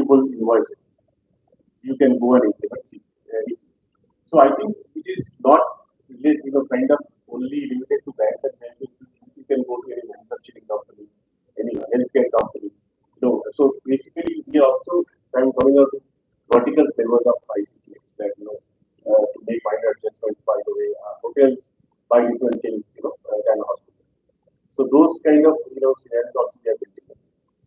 multiple invoices. You can go and implement it. So I think it is not related, kind of only limited to banks and financial institutions. You can go to any manufacturing company, any healthcare company. So basically, we also I'm coming out with vertical flavors of ICT that to make minor adjustments. By the way, hotels buy different things, than hospitals. So those kind of scenarios also we are building.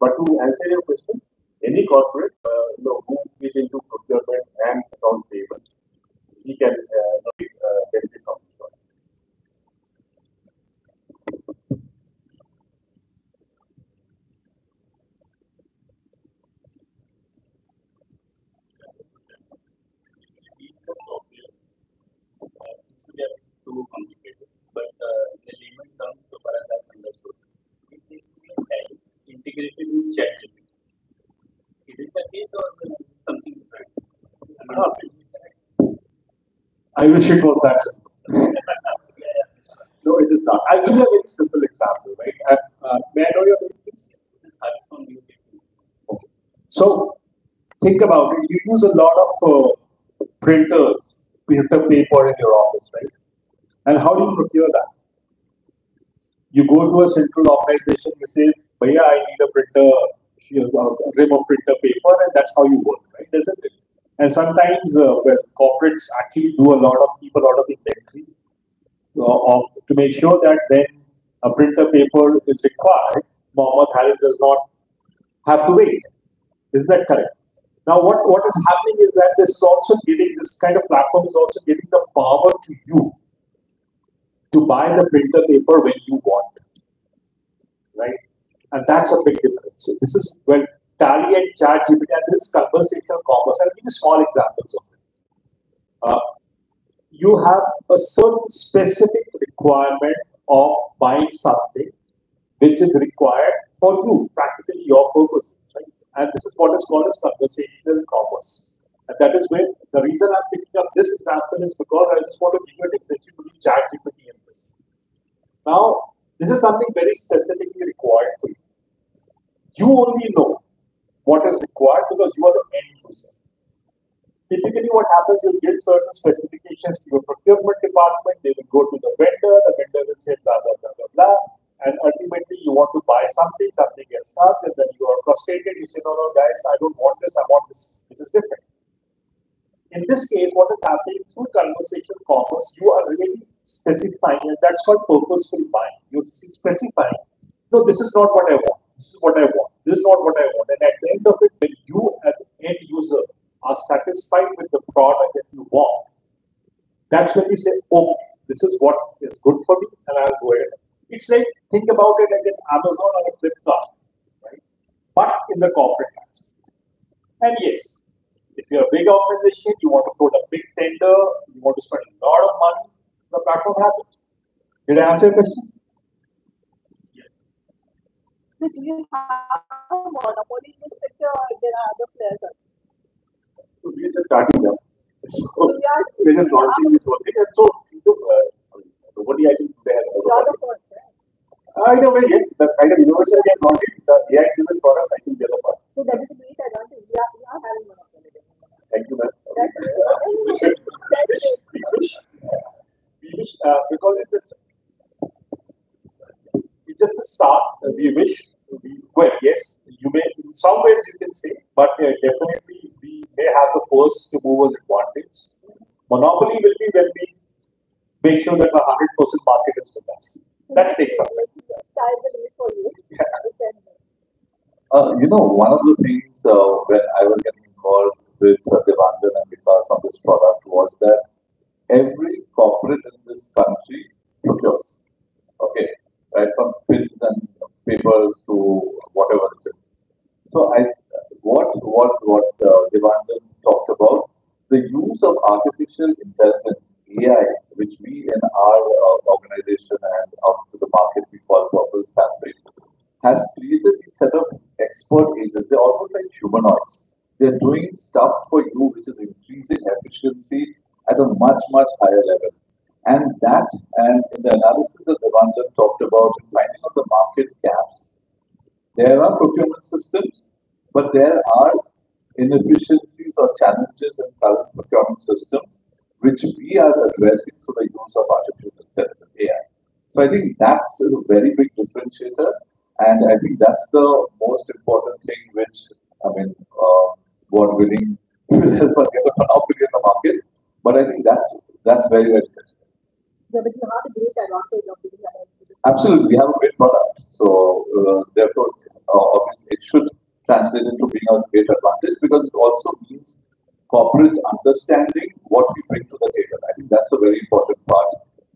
But to answer your question, any corporate who is into procurement and accounts payable, he can benefit from this one. Too complicated, but the layman terms, so far as I've understood, it needs to be integrated with ChatGPT. Is it the case or something different? I wish it was that simple. No, it is not. I'll give you a very simple example, right? May I know your name, please? Okay. So think about it. You use a lot of printers, printer paper in your office, right? And how do you procure that? You go to a central organization, you say, Bhaiya, I need a printer, a rim of printer paper, and that's how you work, right? Isn't it? And sometimes when corporates actually do keep a lot of inventory to make sure that when a printer paper is required, Mohammed Harris does not have to wait. Is that correct? Now, what is happening is that this kind of platform is also giving the power to you to buy the printer paper when you want it, right? And that's a big difference. So this is Tally and ChatGPT and this conversational commerce. I'll give you small examples of it. You have a certain specific requirement of buying something which is required for you, practically your purposes, right? And this is what is called as conversational commerce. And that is where the reason I'm picking up this example is because I just want to give you a differentiation between ChatGPT and this. Now, this is something very specifically required for you. You only know what is required because you are the end user. Typically, what happens, you give certain specifications to your procurement department, they will go to the vendor will say blah, blah, blah, blah, blah, and ultimately you want to buy something gets stuck, and then you are frustrated, you say, no, guys, I don't want this, I want this, which is different. In this case, what is happening through conversational commerce, you are really specifying, and that's called purposeful buying. You're specifying, no, this is not what I want, this is what I want, this is not what I want, and at the end of it, when you as an end user are satisfied with the product that you want, that's when you say, oh, this is what is good for me, and I'll go ahead. It's like, think about it like an Amazon or a Flipkart, right? But in the corporate landscape. And yes, if you're a big organization, you want to float a big tender, you want to spend a lot of money, the platform has it. Did I answer your question? Yes. So do you have a monopoly in this sector or there are other players? So we're just starting now. So we're just launching this one thing. And so, nobody, I think, they have. I know, yes, the kind of innovation we are launching, the AI driven product, I think they're the first. So that is a great advantage. We are having monopoly. Thank you, ma'am. We wish, because it's just a start. We wish, yes, you may, in some ways you can say, but definitely we may have the first to movers advantage. Monopoly will be when we make sure that the 100% market is with us. That takes some time. One of the things when I was getting involved with Devanjan and Vikas on this product was that every corporate in this country procures. Okay, right from pins and papers to whatever it is. So what Devanjan talked about, the use of artificial intelligence, AI, which we in our organization and out to the market we call Purple Fabric, has created a set of expert agents. They're almost like humanoids. They're doing stuff for you which is increasing efficiency at a much, much higher level. And in the analysis that Devanjan talked about, in finding out the market gaps, there are procurement systems, but there are inefficiencies or challenges in current procurement systems, which we are addressing through the use of artificial intelligence AI. So I think that's a very big differentiator, and I think that's the most important thing which I mean, God willing, will help us get a monopoly in the market. But I think that's very very interesting. Yeah, but you have a great advantage of being ahead to this. Absolutely, we have a great product. So, therefore, obviously, it should translate into being a great advantage because it also means corporates understanding what we bring to the table. I think that's a very important part.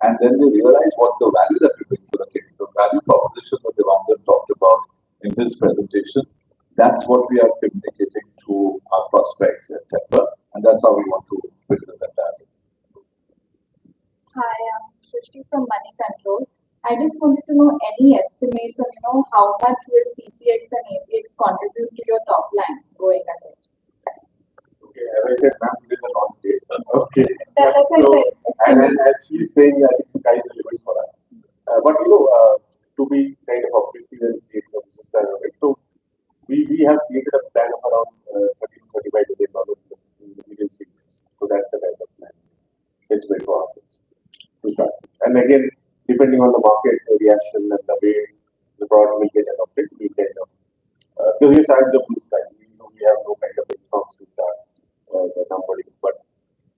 And then they realize what the value that we bring to the table, the value proposition that Devanjan talked about in his presentation. That's what we are communicating to our prospects, etc. And that's how we want to build this entire thing. Hi, I'm Srishti from Money Control. I just wanted to know any estimates on, how much will CPX and APX contribute to your top line going ahead? Okay, as I said, ma'am, we are not date. Okay. That's what I So, said, and estimate. as she's saying, I think sky is the limit for us. But to be kind of objective and create a business plan, right? So we have created a plan of around 30 to 35 billion dollars in the medium segments. So that's the kind of plan. It's very for ourselves to start. And again, depending on the market reaction and the way the product will get adopted, we kind of because we started the blue sky. We have no kind of response to start the numbering, but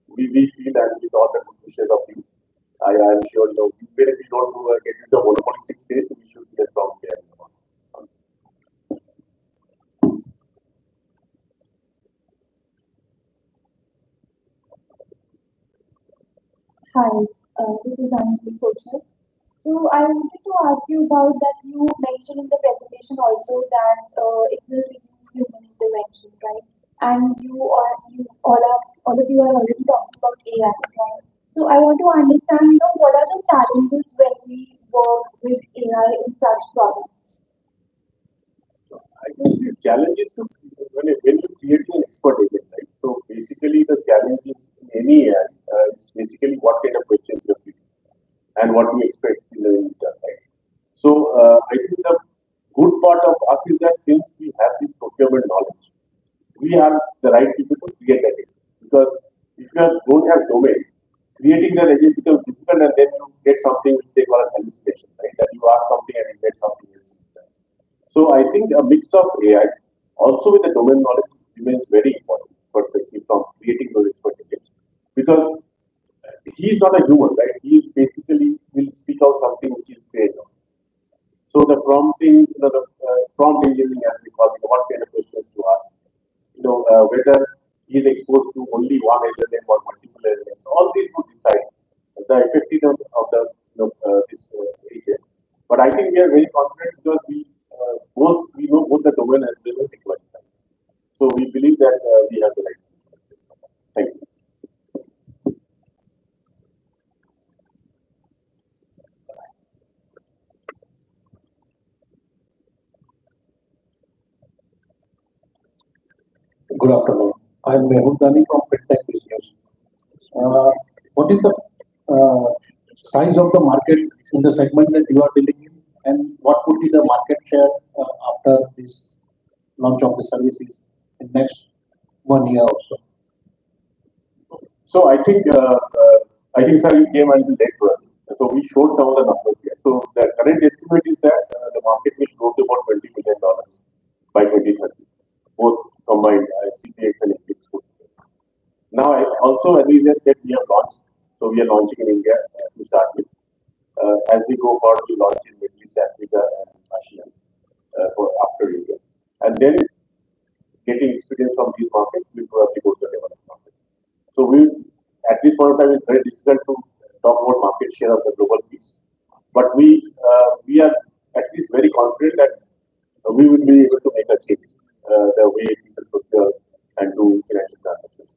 we feel that with all the good wishes of you, I am sure even if we don't get into the monopolistic state, we should be a strong player in the market. Hi, this is Anjali Kochar. So I wanted to ask you about that you mentioned in the presentation also that it will reduce human intervention, right? And all of you are already talking about AI, right? So I want to understand, what are the challenges when we work with AI in such products? I think the challenge is to when you create an expert agent, right? So basically, the challenge is in any AI is basically what kind of questions you have and what we expect in the return, right? So I think the good part of us is that since we have this procurement knowledge, we are the right people to create that agent. Because if don't have domain, creating that agent becomes difficult and then you get something which they call a hallucination, right? That you ask something and you get something else. So I think a mix of AI, also with the domain knowledge, remains very important for from creating those expert agents. Because he is not a human, right? He is basically will speak out something which is created. So the prompting, the prompt engineering, as we call it, what kind of questions to ask, whether he is exposed to only one LLM or multiple LLMs, all these would decide the effectiveness of the this agent. But I think we are very confident because we know both the domain as well as the technology. So we believe that we have the right. Thank you. Good afternoon. I'm Mehul Dani from FinTech Business. What is the uh, size of the market in the segment that you are dealing in, and what would be the market share after this launch of the services in next 1 year or so? So I think sir, you came a little late to us. So we showed down the numbers here. So the current estimate is that the market will grow to about $20 billion by 2030, both combined CPX and FX. Now, also as we just said, we have launched. So we are launching in India to start with. As we go forward, we launch in Middle East, Africa, and ASEAN for after India, and then getting experience from these markets, we probably go to the developed market. So we, at this point of time, it's very difficult to talk about market share of the global piece, but we are at least very confident that we will be able to make a change the way people procure and do financial transactions.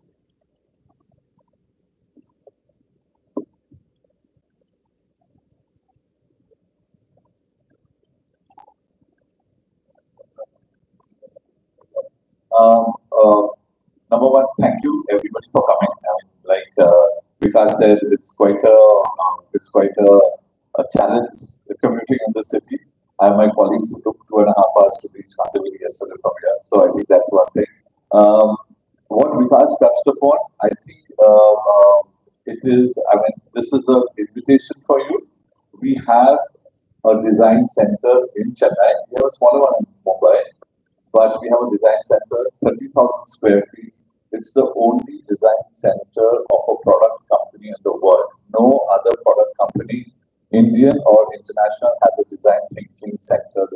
Um, uh, Number one, thank you everybody for coming. I mean, like Vikas said, it's quite a challenge commuting in the city. I have my colleagues who took 2.5 hours to reach Kandivali yesterday from here, so I think that's one thing. What Vikas touched upon, I think it is, I mean, this is the invitation for you. We have a design center in Chennai. We have a smaller one in Mumbai, but we have a design center, 30,000 square feet. It's the only design center of a product company in the world. No other product company, Indian or international, has a design thinking center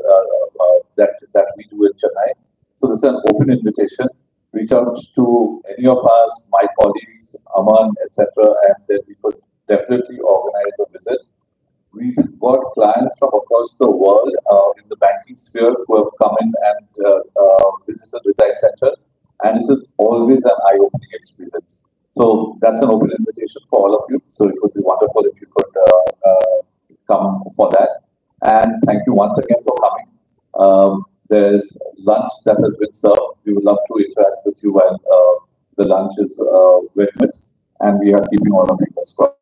that we do in Chennai. So this is an open invitation. Reach out to any of us, my colleagues, Aman, etc., and then we could definitely organize a visit. We've got clients from across the world in the banking sphere who have come in and visited the design center, and it is always an eye-opening experience. So that's an open invitation for all of you. So it would be wonderful if you could come for that. And thank you once again for coming. There's lunch that has been served. We would love to interact with you while the lunch is written, and we are keeping all of you as well.